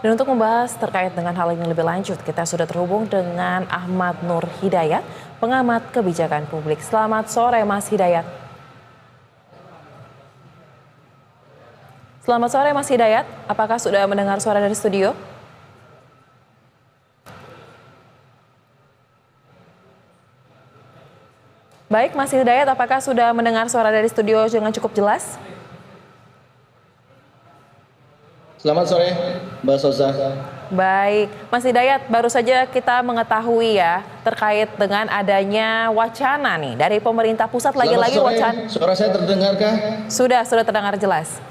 Dan untuk membahas terkait dengan hal ini lebih lanjut, kita sudah terhubung dengan Ahmad Nur Hidayat, pengamat kebijakan publik. Selamat sore, Mas Hidayat. Selamat sore, Mas Hidayat. Apakah sudah mendengar suara dari studio? Baik, Mas Hidayat, apakah sudah mendengar suara dari studio dengan cukup jelas? Selamat sore, Mbak Sosa. Baik, Mas Hidayat, baru saja kita mengetahui ya terkait dengan adanya wacana nih dari pemerintah pusat lagi-lagi wacana. Suara saya terdengarkah? Sudah terdengar jelas.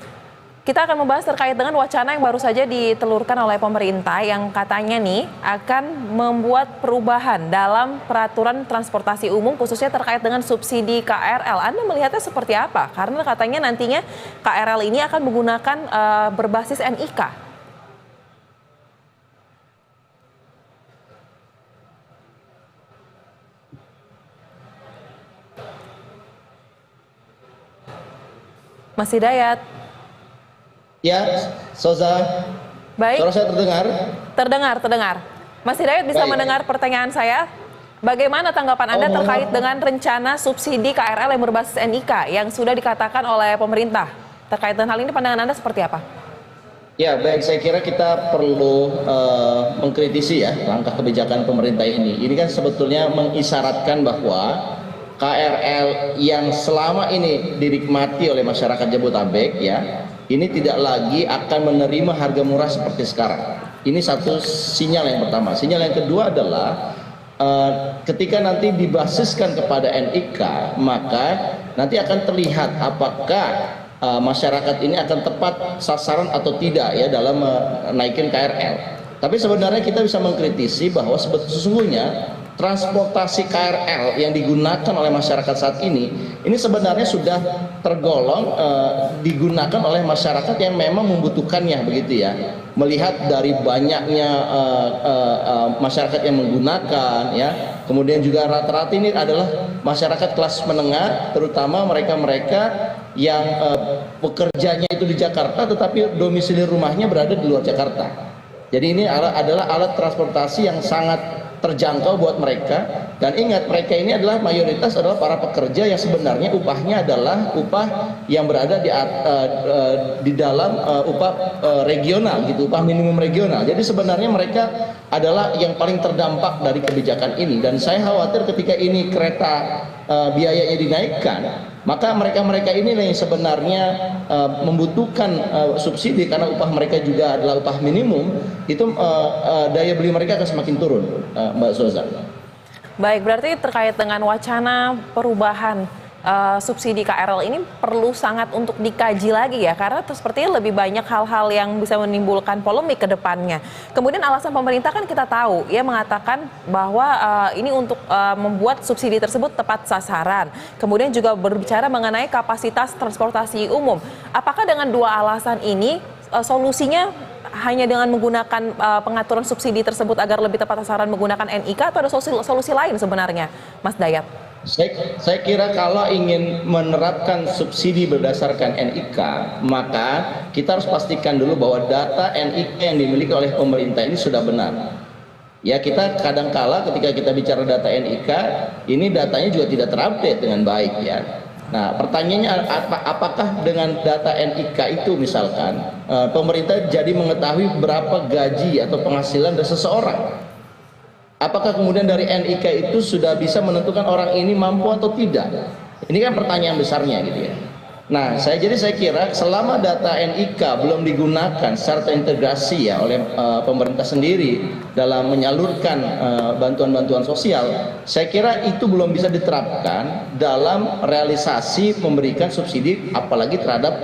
Kita akan membahas terkait dengan wacana yang baru saja ditelurkan oleh pemerintah yang katanya nih akan membuat perubahan dalam peraturan transportasi umum khususnya terkait dengan subsidi KRL. Anda melihatnya seperti apa? Karena katanya nantinya KRL ini akan menggunakan berbasis NIK. Mas Hidayat. Ya, Sosa. Baik. Suara saya terdengar? Terdengar. Mas Hidayat bisa mendengar pertanyaan saya? Bagaimana tanggapan Anda terkait dengan rencana subsidi KRL yang berbasis NIK yang sudah dikatakan oleh pemerintah? Terkait dengan hal ini pandangan Anda seperti apa? Ya, baik. Saya kira kita perlu mengkritisi ya langkah kebijakan pemerintah ini. Ini kan sebetulnya mengisyaratkan bahwa KRL yang selama ini dinikmati oleh masyarakat Jabodetabek ya, ini tidak lagi akan menerima harga murah seperti sekarang. Ini satu sinyal yang pertama. Sinyal yang kedua adalah ketika nanti dibasiskan kepada NIK, maka nanti akan terlihat apakah masyarakat ini akan tepat sasaran atau tidak ya dalam menaikin KRL. Tapi sebenarnya kita bisa mengkritisi bahwa sesungguhnya transportasi KRL yang digunakan oleh masyarakat saat ini sebenarnya sudah tergolong digunakan oleh masyarakat yang memang membutuhkannya begitu ya. Melihat dari banyaknya masyarakat yang menggunakan ya, kemudian juga rata-rata ini adalah masyarakat kelas menengah, terutama mereka-mereka yang pekerjaannya itu di Jakarta tetapi domisili rumahnya berada di luar Jakarta. Jadi ini adalah alat transportasi yang sangat terjangkau buat mereka, dan ingat mereka ini adalah mayoritas adalah para pekerja yang sebenarnya upahnya adalah upah yang berada di dalam upah regional gitu, upah minimum regional. Jadi sebenarnya mereka adalah yang paling terdampak dari kebijakan ini, dan saya khawatir ketika ini kereta biayanya dinaikkan, maka mereka ini yang sebenarnya membutuhkan subsidi karena upah mereka juga adalah upah minimum, itu daya beli mereka akan semakin turun, Mbak Sosa. Baik, berarti terkait dengan wacana perubahan subsidi KRL ini perlu sangat untuk dikaji lagi ya, karena sepertinya lebih banyak hal-hal yang bisa menimbulkan polemik ke depannya. Kemudian alasan pemerintah kan kita tahu, ia mengatakan bahwa ini untuk membuat subsidi tersebut tepat sasaran. Kemudian juga berbicara mengenai kapasitas transportasi umum. Apakah dengan dua alasan ini solusinya hanya dengan menggunakan pengaturan subsidi tersebut agar lebih tepat sasaran menggunakan NIK, atau ada solusi lain sebenarnya, Mas Dayat? Saya kira kalau ingin menerapkan subsidi berdasarkan NIK, maka kita harus pastikan dulu bahwa data NIK yang dimiliki oleh pemerintah ini sudah benar. Ya, kita kadangkala ketika kita bicara data NIK, ini datanya juga tidak terupdate dengan baik ya. Nah, pertanyaannya apakah dengan data NIK itu misalkan pemerintah jadi mengetahui berapa gaji atau penghasilan dari seseorang? Apakah kemudian dari NIK itu sudah bisa menentukan orang ini mampu atau tidak? Ini kan pertanyaan besarnya gitu ya. Nah, saya kira selama data NIK belum digunakan secara terintegrasi ya oleh pemerintah sendiri dalam menyalurkan bantuan-bantuan sosial, saya kira itu belum bisa diterapkan dalam realisasi memberikan subsidi apalagi terhadap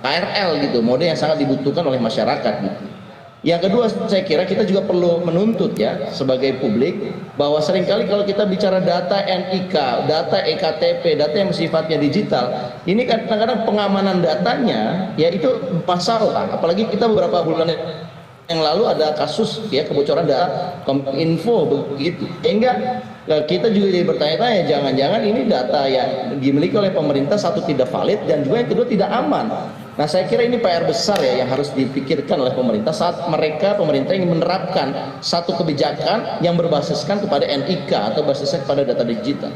KRL gitu, mode yang sangat dibutuhkan oleh masyarakat gitu. Yang kedua, saya kira kita juga perlu menuntut ya sebagai publik bahwa seringkali kalau kita bicara data NIK, data EKTP, data yang sifatnya digital, ini kan kadang-kadang pengamanan datanya ya itu masalah. Apalagi kita beberapa bulan yang lalu ada kasus ya kebocoran data Kominfo begitu. Sehingga kita juga jadi bertanya-tanya, jangan-jangan ini data yang dimiliki oleh pemerintah satu tidak valid dan juga yang kedua tidak aman. Nah, saya kira ini PR besar ya yang harus dipikirkan oleh pemerintah saat pemerintah ingin menerapkan satu kebijakan yang berbasiskan kepada NIK atau basisnya kepada data digital.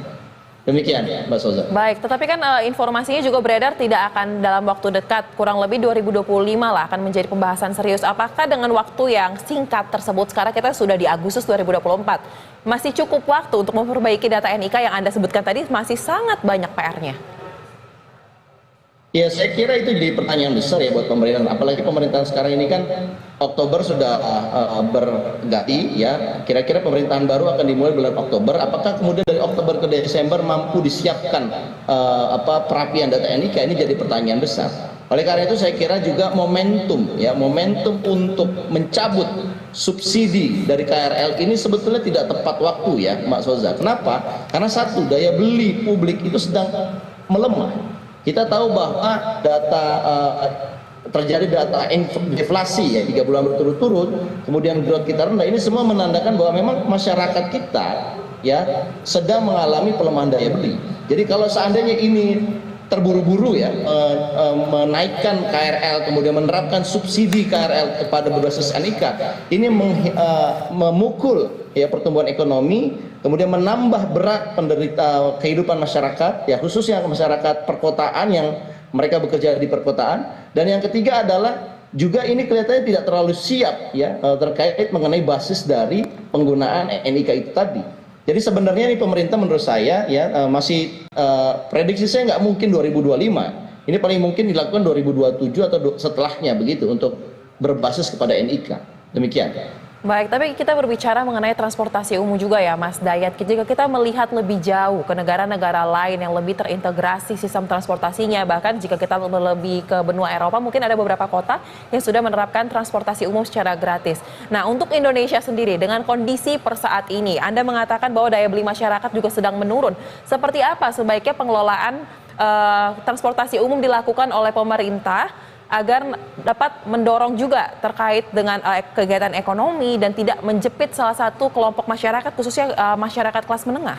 Demikian, Mbak Soza. Baik, tetapi kan informasinya juga beredar tidak akan dalam waktu dekat, kurang lebih 2025 lah akan menjadi pembahasan serius. Apakah dengan waktu yang singkat tersebut, sekarang kita sudah di Agustus 2024, masih cukup waktu untuk memperbaiki data NIK yang Anda sebutkan tadi masih sangat banyak PR-nya? Ya, saya kira itu jadi pertanyaan besar ya buat pemerintahan. Apalagi pemerintahan sekarang ini kan Oktober sudah berganti ya. Kira-kira pemerintahan baru akan dimulai bulan Oktober. Apakah kemudian dari Oktober ke Desember mampu disiapkan perapian data NIK? Ini jadi pertanyaan besar. Oleh karena itu saya kira juga momentum untuk mencabut subsidi dari KRL ini sebetulnya tidak tepat waktu ya, Mbak Soza. Kenapa? Karena satu, daya beli publik itu sedang melemah. Kita tahu bahwa terjadi data deflasi ya 3 bulan berturut-turut, kemudian growth kita rendah. Ini semua menandakan bahwa memang masyarakat kita ya sedang mengalami pelemahan daya beli. Jadi kalau seandainya ini terburu-buru ya menaikkan KRL kemudian menerapkan subsidi KRL kepada berbasis NIK, ini memukul ya pertumbuhan ekonomi, kemudian menambah berat penderita kehidupan masyarakat ya, khususnya masyarakat perkotaan yang mereka bekerja di perkotaan. Dan yang ketiga adalah juga ini kelihatannya tidak terlalu siap ya terkait mengenai basis dari penggunaan NIK itu tadi. Jadi sebenarnya ini pemerintah menurut saya ya masih prediksi saya nggak mungkin 2025. Ini paling mungkin dilakukan 2027 atau setelahnya begitu untuk berbasis kepada NIK. Demikian. Baik, tapi kita berbicara mengenai transportasi umum juga ya Mas Dayat. Jika kita melihat lebih jauh ke negara-negara lain yang lebih terintegrasi sistem transportasinya, bahkan jika kita lebih ke benua Eropa, mungkin ada beberapa kota yang sudah menerapkan transportasi umum secara gratis. Nah, untuk Indonesia sendiri, dengan kondisi per saat ini, Anda mengatakan bahwa daya beli masyarakat juga sedang menurun. Seperti apa sebaiknya pengelolaan transportasi umum dilakukan oleh pemerintah agar dapat mendorong juga terkait dengan kegiatan ekonomi dan tidak menjepit salah satu kelompok masyarakat, khususnya masyarakat kelas menengah?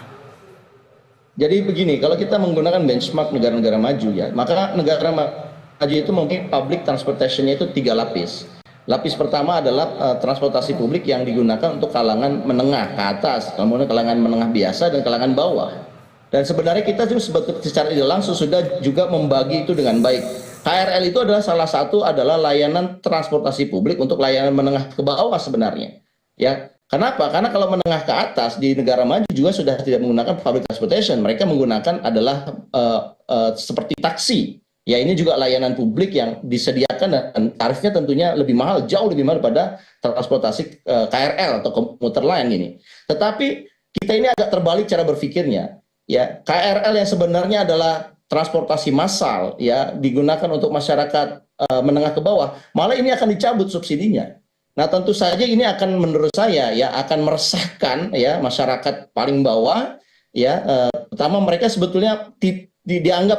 Jadi begini, kalau kita menggunakan benchmark negara-negara maju ya, maka negara maju itu mungkin public transportation-nya itu 3 lapis. Lapis pertama adalah transportasi publik yang digunakan untuk kalangan menengah ke atas, kemudian kalangan menengah biasa dan kalangan bawah. Dan sebenarnya kita juga secara tidak langsung sudah juga membagi itu dengan baik. KRL itu adalah salah satu layanan transportasi publik untuk layanan menengah ke bawah sebenarnya. Ya, kenapa? Karena kalau menengah ke atas di negara maju juga sudah tidak menggunakan public transportation. Mereka menggunakan adalah seperti taksi. Ya, ini juga layanan publik yang disediakan dan tarifnya tentunya lebih mahal, jauh lebih mahal daripada transportasi KRL atau komuter lain ini. Tetapi kita ini agak terbalik cara berpikirnya. Ya, KRL yang sebenarnya adalah transportasi massal ya digunakan untuk masyarakat menengah ke bawah, malah ini akan dicabut subsidinya. Nah, tentu saja ini akan menurut saya ya akan meresahkan ya masyarakat paling bawah ya, pertama mereka sebetulnya dianggap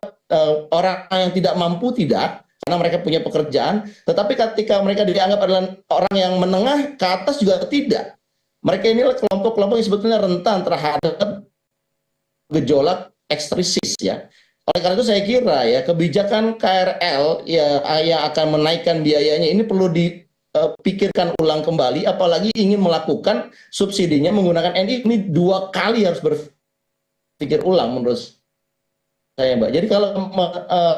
orang yang tidak mampu tidak, karena mereka punya pekerjaan, tetapi ketika mereka dianggap adalah orang yang menengah ke atas juga tidak. Mereka inilah kelompok-kelompok yang sebetulnya rentan terhadap gejolak ekstrisis ya. Oleh karena itu saya kira ya kebijakan KRL ya yang akan menaikkan biayanya ini perlu dipikirkan ulang kembali, apalagi ingin melakukan subsidinya menggunakan NIK, ini 2 kali harus berpikir ulang menurut saya, Mbak. Jadi kalau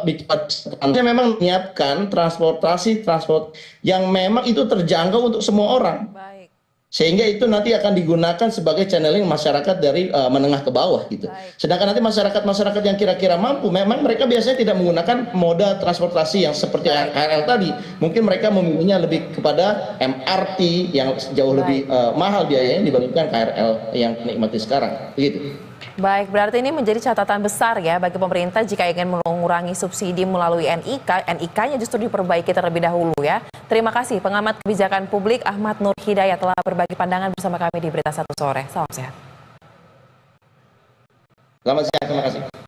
bicara memang menyiapkan transport yang memang itu terjangkau untuk semua orang. Baik. Sehingga itu nanti akan digunakan sebagai channeling masyarakat dari menengah ke bawah gitu. Baik. Sedangkan nanti masyarakat yang kira-kira mampu, memang mereka biasanya tidak menggunakan moda transportasi yang seperti KRL tadi. Mungkin mereka memilihnya lebih kepada MRT yang jauh lebih mahal biayanya dibandingkan KRL yang nikmati sekarang. Begitu. Baik, berarti ini menjadi catatan besar ya bagi pemerintah jika ingin mengurangi subsidi melalui NIK-nya justru diperbaiki terlebih dahulu ya. Terima kasih pengamat kebijakan publik Ahmad Nur Hidayat telah berbagi pandangan bersama kami di Berita Satu Sore. Salam sehat. Selamat siang, terima kasih.